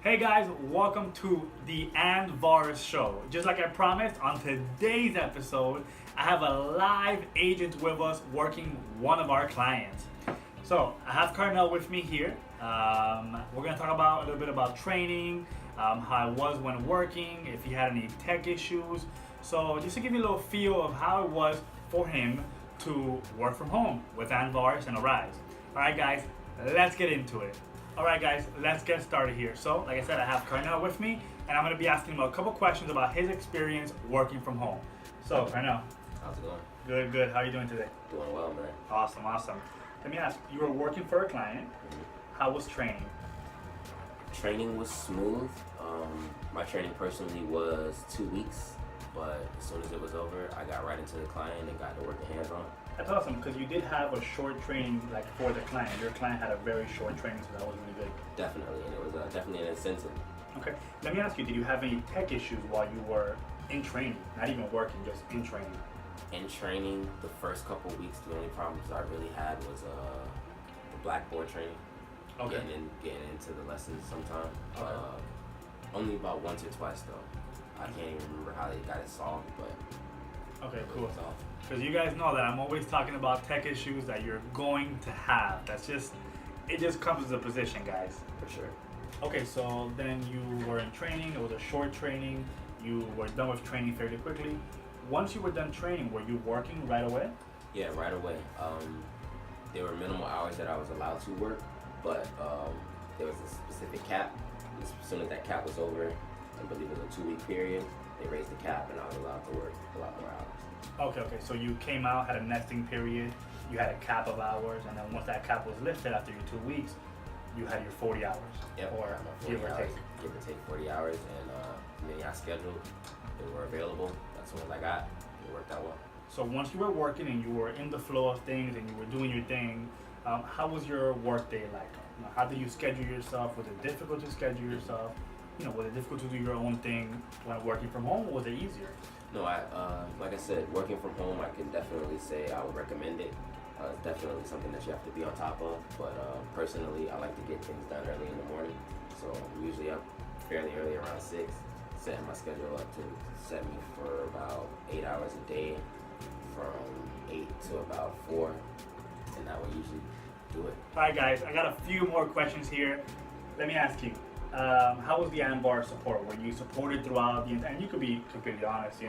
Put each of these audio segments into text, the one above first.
Hey guys, welcome to the Andvaris show. Just like I promised, on today's episode, I have a live agent with us working one of our clients. So I have Carnell with me here. We're gonna talk about a little bit about training, how it was when working, if he had any tech issues. So just to give you a little feel of how it was for him to work from home with Andvaris and Arise. All right, guys, let's get into it. All right, guys, let's get started here. So, like I said, I have Carnell with me, and I'm going to be asking him a couple questions about his experience working from home. So, Carnell. How's it going? Good, good. How are you doing today? Doing well, man. Awesome, awesome. Let me ask, you were working for a client. How was training? Training was smooth. My training personally was 2 weeks, but as soon as it was over, I got right into the client and got to work the hands-on. That's awesome, because you did have a short training like for the client. Your client had a very short training, so that was really good. Definitely, and it was definitely an incentive. Okay, let me ask you, did you have any tech issues while you were in training? Not even working, just in training. In training, the first couple weeks, the only problems I really had was the blackboard training. Okay. Getting into the lessons sometime. Okay. Only about once or twice though. I can't even remember how they got it solved, but Okay, it cool. was off. Because you guys know that I'm always talking about tech issues that you're going to have. It just comes with the position, guys. For sure. Okay, so then you were in training. It was a short training. You were done with training fairly quickly. Once you were done training, were you working right away? Yeah, right away. There were minimal hours that I was allowed to work, but there was a specific cap. As soon as that cap was over, I believe it was a 2-week period, they raised the cap and I was allowed to work a lot more hours. Okay, so you came out, had a nesting period, you had a cap of hours, and then once that cap was lifted after your 2 weeks, you had your 40 hours. Yep, Or I had my give 40 or hours, take. give or take 40 hours, and many I scheduled, they were available. As soon as I got, it worked out well. So once you were working and you were in the flow of things and you were doing your thing, how was your work day like? How did you schedule yourself? Was it difficult to schedule yourself? Was it difficult to do your own thing when working from home, or was it easier? No, like I said, working from home, I can definitely say I would recommend it. It's definitely something that you have to be on top of, but personally, I like to get things done early in the morning. So I'm usually up fairly early, around 6, setting my schedule up to set me for about 8 hours a day, from 8 to about 4, and that would usually do it. All right, guys, I got a few more questions here. Let me ask you, how was the Ambar support? Were you supported throughout the entire? And you could be completely honest,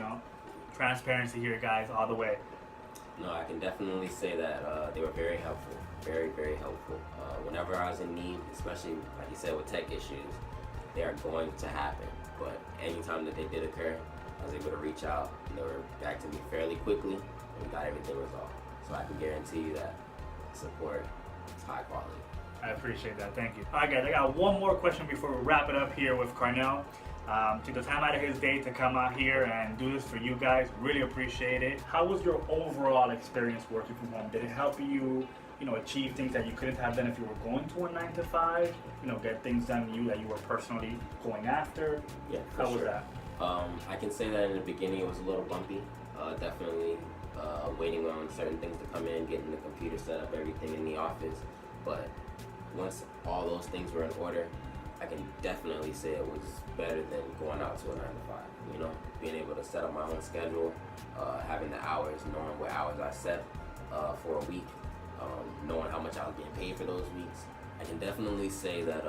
transparency here, guys, all the way. No, I can definitely say that they were very helpful, very, very helpful. Whenever I was in need, especially like you said with tech issues, they are going to happen. But anytime that they did occur, I was able to reach out and they were back to me fairly quickly, and we got everything resolved. So I can guarantee you that support is high quality. I appreciate that. Thank you. All right, guys, I got one more question before we wrap it up here with Carnell. Took the time out of his day to come out here and do this for you guys. Really appreciate it. How was your overall experience working from home? Did it help you, achieve things that you couldn't have done if you were going to a 9 to 5? Get things done that you were personally going after? Yeah, How was that? I can say that in the beginning it was a little bumpy. Definitely waiting on certain things to come in, getting the computer set up, everything in the office. But once all those things were in order, I can definitely say it was better than going out to a 9 to 5. Being able to set up my own schedule, having the hours, knowing what hours I set for a week, knowing how much I was getting paid for those weeks. I can definitely say that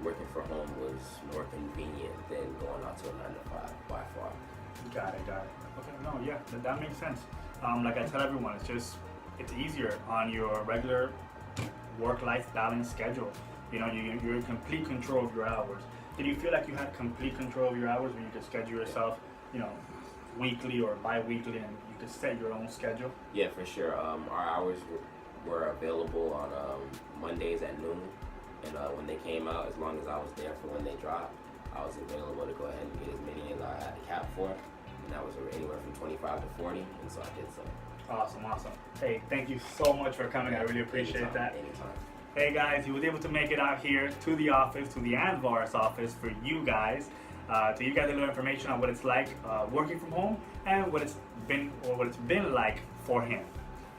working from home was more convenient than going out to a 9 to 5 by far. Got it. Okay, no, yeah, that makes sense. Like I tell everyone, it's easier on your regular work-life balance schedule. You're in complete control of your hours. Did you feel like you had complete control of your hours when you could schedule yourself, weekly or bi-weekly, and you could set your own schedule? Yeah, for sure. Our hours were available on Mondays at noon, and when they came out, as long as I was there for when they dropped, I was available to go ahead and get as many as I had the cap for, and that was anywhere from 25 to 40, and so I did so. Awesome. Hey, thank you so much for coming. I really appreciate that. Anytime. Hey guys, he was able to make it out here to the office, to the Andvaris office for you guys, to you guys a little information on what it's like working from home and what it's been like for him.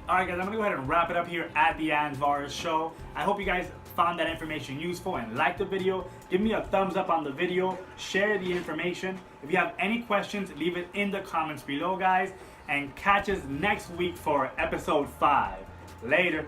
All right, guys, I'm gonna go ahead and wrap it up here at the Andvaris show. I hope you guys found that information useful and liked the video, give me a thumbs up on the video, share the information. If you have any questions, leave it in the comments below, guys, and catch us next week for episode 5. Later.